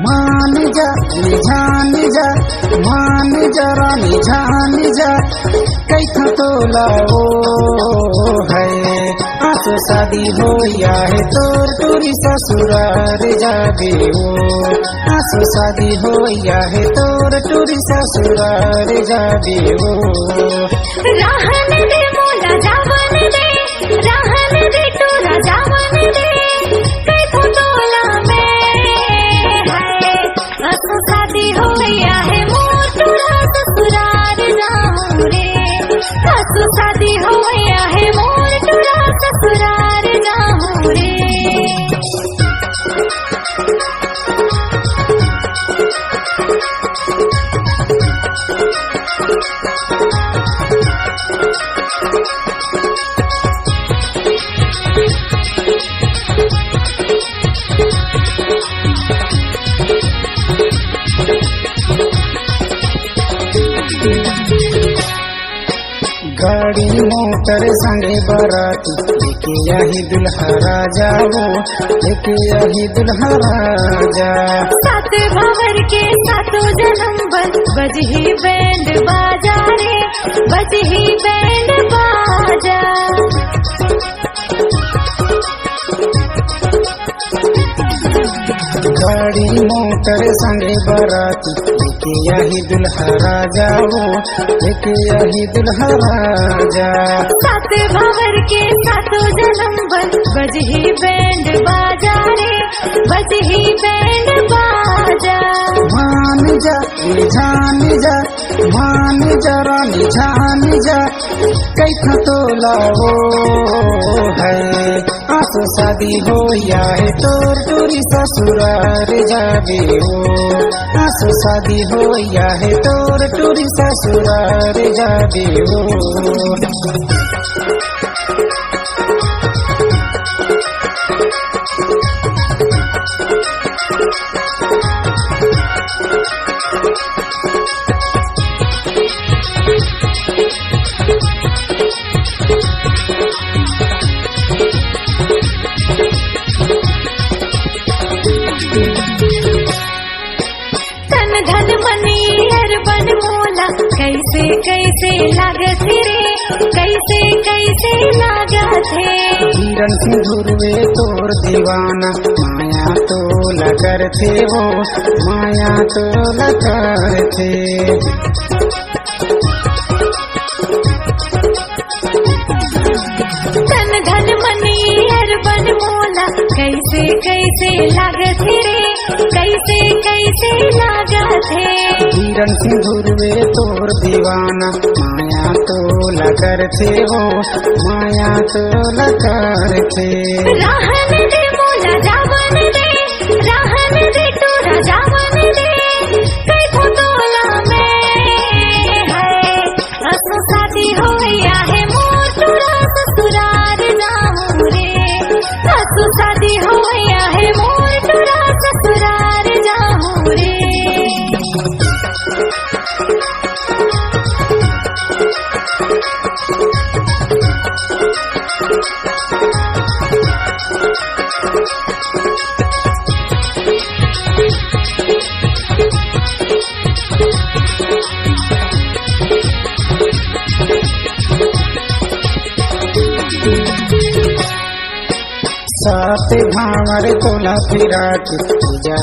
मान जा रानी जान जा कैथा तोला ओ है आसो शादी हो या है तोर टूरी ससुरार जाबे ओ आसो शादी हो या है तोर टूरी ससुरार जाबे ओ रहन दे मोला जावन दे रहन दे तोरा जावन दे कैथा तोला में है आसो शादी हो या है ससुरार जाऊं रे आसो शादी हो या है मोर टूरा ससुरार जाऊं रे। गाड़ी मोटर संगे बाराती लेके यही दुल्हा राजा वो लेके यही दुल्हा राजा सात भंवर के सातों जन्म बजही बैंड बाजा रे बजही बैंड बाजा गाड़ी मोटर संगे बाराती लेके यही दुल्हा राजा वो लेके यही दुल्हा राजा सात भंवर के सातों जन्म बजही बैंड बाजा रे बजही बैंड बाजा मान जा जान जा मान जा रानी जान जा कैथा तोला वो है आसो शादी हो या है तोर टूरी ससुरार जाबे हो आसो शादी हो या है तोर टूरी ससुरार जाबे हो। तन धन मनी अरबन मोला कैसे कैसे लागत रे कैसे कैसे लागत है हिरन सिंदूरवे तोर दीवाना माया तो लगर थे वो माया तो लगर थे तन धन मनी अरबन मोला कैसे कैसे लागत रे कैसे कैसे लागत है हिरन सिंदूरवे तोर दीवाना माया तो लगर थे वो माया तो लगर थे रहन दे मोला जावन दे रहन दे तोरा जावन दे कैथा तोला में है आसो शादी हो या है मोर टूरा ससुरार जाऊं रे आसो शादी हो या है मोर टूरा ससुरार जाऊं रे। सात भावर तोला फिरा के पूजा